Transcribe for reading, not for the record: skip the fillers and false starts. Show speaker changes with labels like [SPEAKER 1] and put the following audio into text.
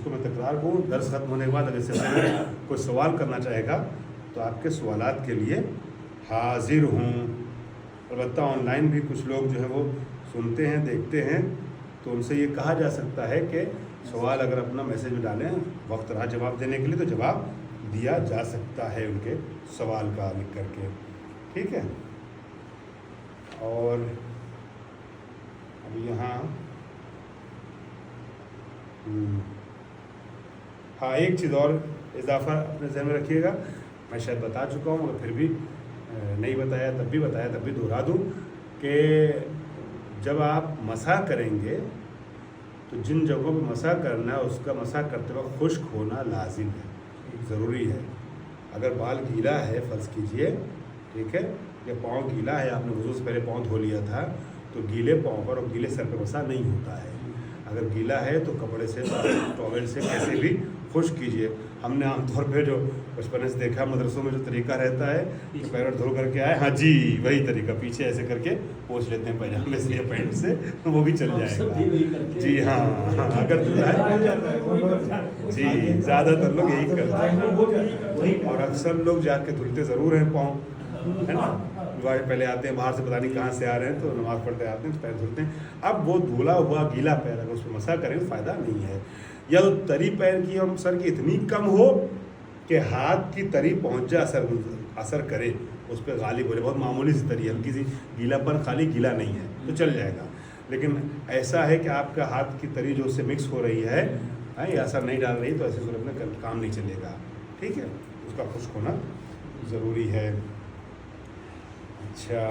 [SPEAKER 1] इसको मैं तकरार करूँ, दर्स ख़त्म होने के बाद अगर इससे पहले कोई सवाल करना चाहेगा तो आपके सवालात के लिए हाजिर हूँ। अलबत्ता ऑनलाइन भी कुछ लोग जो है वो सुनते हैं, देखते हैं, तो उनसे ये कहा जा सकता है कि सवाल अगर अपना मैसेज में डालें, वक्त रहा जवाब देने के लिए तो जवाब दिया जा सकता है उनके सवाल का लिख करके, ठीक है। और अब यहाँ हाँ, एक चीज़ और इजाफा अपने ज़हन में रखिएगा, मैं शायद बता चुका हूँ मगर फिर भी नहीं बताया, तब भी बताया, तब भी दोहरा दूँ कि जब आप मसा करेंगे तो जिन जगहों पे मसा करना है उसका मसा करते वक्त खुश्क होना लाजिम है, ज़रूरी है। अगर बाल गीला है फ़र्ज़ कीजिए, ठीक है, या पाँव गीला है, आपने वज़ू से पहले पाँव धो लिया था, तो गीले पाँव पर और गीले सर पर मसा नहीं होता है। अगर गीला है तो कपड़े से, टॉवेल से कैसे भी खुश्क कीजिए। हमने आमतौर पे जो बचपन से देखा मदरसों में जो तरीका रहता है कि पैर धो करके आए, हाँ जी वही तरीका, पीछे ऐसे करके पोंछ लेते हैं पैजामे से या पैंट से, तो वो भी चल जाएगा। जी हाँ, अगर धुला है जी, ज़्यादातर लोग यही करते हैं और अक्सर लोग जाके धुलते ज़रूर हैं पाँव, है ना। पहले आते हैं बाहर से, पता नहीं कहाँ से आ रहे हैं, तो नमाज़ पढ़ते आते हैं तो पैर धुलते हैं। अब वो धुला हुआ गीला पैर अगर उस पर मसा करें तो फ़ायदा नहीं है। या तो तरी पैर की और सर की इतनी कम हो कि हाथ की तरी पहुंच जाए, असर करे, उस पर गालिब हो जाए, बहुत मामूली सी तरी, हल्की सी गीलापन, खाली गीला नहीं है तो चल जाएगा। लेकिन ऐसा है कि आपका हाथ की तरी जो उससे मिक्स हो रही है ये असर नहीं डाल रही, तो ऐसे सूरत में काम नहीं चलेगा, ठीक है, उसका खुश्क होना ज़रूरी है। अच्छा।